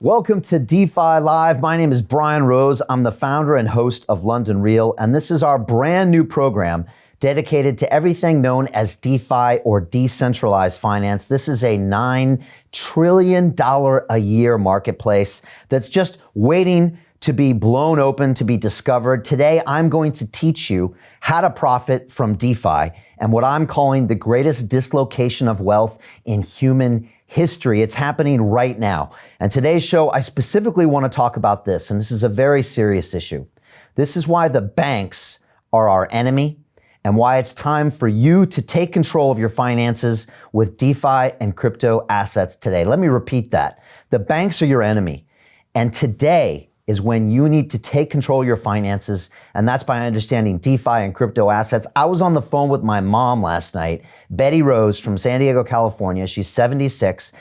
Welcome to DeFi Live. My name is Brian Rose. I'm the founder and host of London Real, and this is our brand new program dedicated to everything known as DeFi or decentralized finance. This is a $9 trillion a year marketplace that's just waiting to be blown open, to be discovered. Today, I'm going to teach you how to profit from DeFi and what I'm calling the greatest dislocation of wealth in human history. It's happening right now. And today's show, I specifically want to talk about this, and this is a very serious issue. This is why the banks are our enemy and why it's time for you to take control of your finances with DeFi and crypto assets today. Let me repeat that. The banks are your enemy, and today is when you need to take control of your finances, and that's by understanding DeFi and crypto assets. I was on the phone with my mom last night, Betty Rose from San Diego, California. She's 76,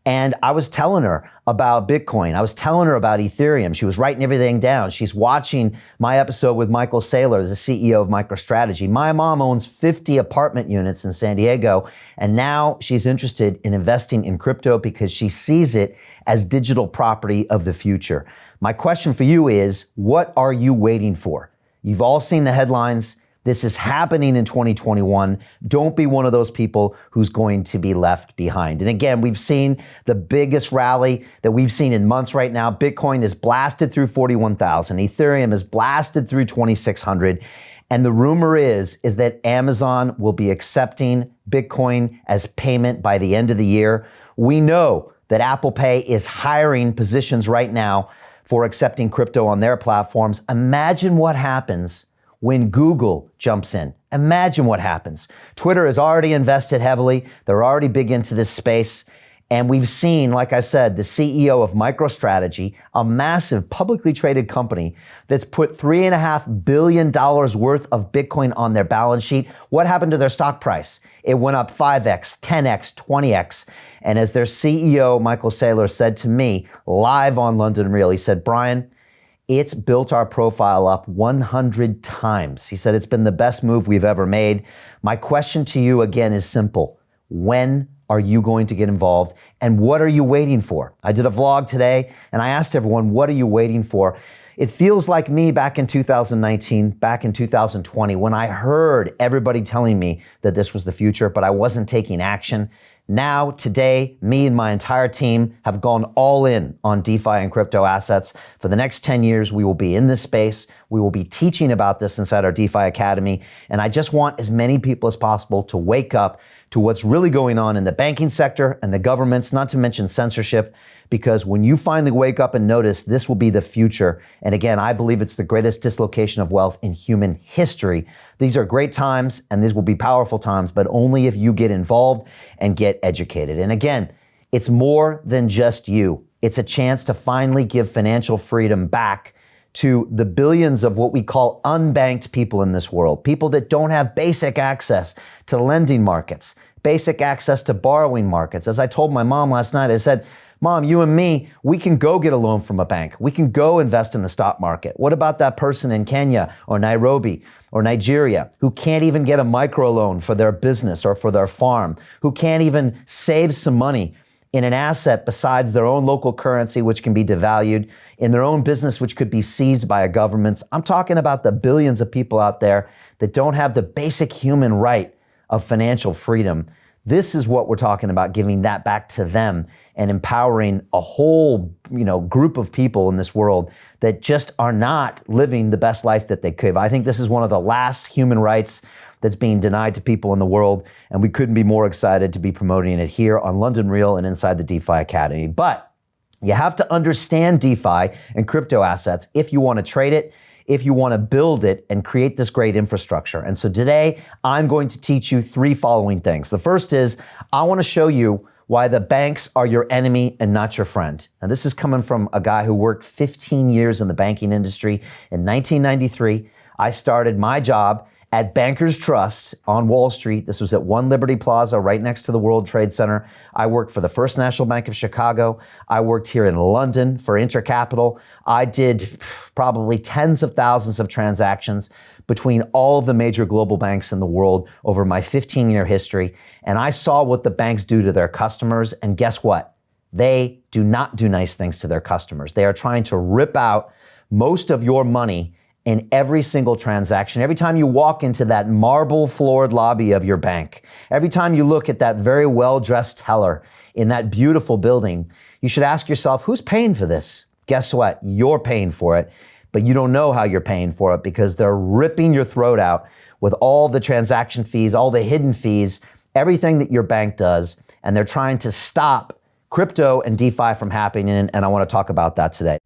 and I was telling her about Bitcoin. I was telling her about Ethereum. She was writing everything down. She's watching my episode with Michael Saylor, the CEO of MicroStrategy. My mom owns 50 apartment units in San Diego, and now she's interested in investing in crypto because she sees it as digital property of the future. My question for you is, what are you waiting for? You've all seen the headlines. This is happening in 2021. Don't be one of those people who's going to be left behind. And again, we've seen the biggest rally that we've seen in months right now. Bitcoin is blasted through 41,000. Ethereum is blasted through 2,600. And the rumor is that Amazon will be accepting Bitcoin as payment by the end of the year. We know that Apple Pay is hiring positions right now for accepting crypto on their platforms. Imagine what happens when Google jumps in. Imagine what happens. Twitter has already invested heavily. They're already big into this space. And we've seen, like I said, the CEO of MicroStrategy, a massive publicly traded company that's put $3.5 billion worth of Bitcoin on their balance sheet. What happened to their stock price? It went up 5x, 10x, 20x. And as their CEO, Michael Saylor, said to me live on London Real, he said, Brian, it's built our profile up 100 times. He said, it's been the best move we've ever made. My question to you again is simple. When are you going to get involved? And what are you waiting for? I did a vlog today and I asked everyone, what are you waiting for? It feels like me back in 2019, back in 2020, when I heard everybody telling me that this was the future, but I wasn't taking action. Now, today, me and my entire team have gone all in on DeFi and crypto assets. For the next 10 years, we will be in this space. We will be teaching about this inside our DeFi Academy. And I just want as many people as possible to wake up to what's really going on in the banking sector and the governments, not to mention censorship, because when you finally wake up and notice, this will be the future. And again, I believe it's the greatest dislocation of wealth in human history. These are great times and these will be powerful times, but only if you get involved and get educated. And again, it's more than just you. It's a chance to finally give financial freedom back to the billions of what we call unbanked people in this world, people that don't have basic access to lending markets, basic access to borrowing markets. As I told my mom last night, I said, Mom, you and me, we can go get a loan from a bank. We can go invest in the stock market. What about that person in Kenya or Nairobi or Nigeria who can't even get a microloan for their business or for their farm, who can't even save some money in an asset besides their own local currency, which can be devalued, in their own business, which could be seized by a government? I'm talking about the billions of people out there that don't have the basic human right of financial freedom. This is what we're talking about, giving that back to them and empowering a whole, group of people in this world that just are not living the best life that they could. I think this is one of the last human rights that's being denied to people in the world, and we couldn't be more excited to be promoting it here on London Real and inside the DeFi Academy. But you have to understand DeFi and crypto assets if you want to trade it, if you want to build it and create this great infrastructure. And so today, I'm going to teach you three following things. The first is, I want to show you why the banks are your enemy and not your friend. And this is coming from a guy who worked 15 years in the banking industry. In 1993, I started my job at Bankers Trust on Wall Street. This was at One Liberty Plaza, right next to the World Trade Center. I worked for the First National Bank of Chicago. I worked here in London for Intercapital. I did probably tens of thousands of transactions between all of the major global banks in the world over my 15-year history. And I saw what the banks do to their customers. And guess what? They do not do nice things to their customers. They are trying to rip out most of your money in every single transaction. Every time you walk into that marble floored lobby of your bank, every time you look at that very well-dressed teller in that beautiful building, you should ask yourself, who's paying for this? Guess what? You're paying for it, but you don't know how you're paying for it because they're ripping your throat out with all the transaction fees, all the hidden fees, everything that your bank does, and they're trying to stop crypto and DeFi from happening, and I want to talk about that today.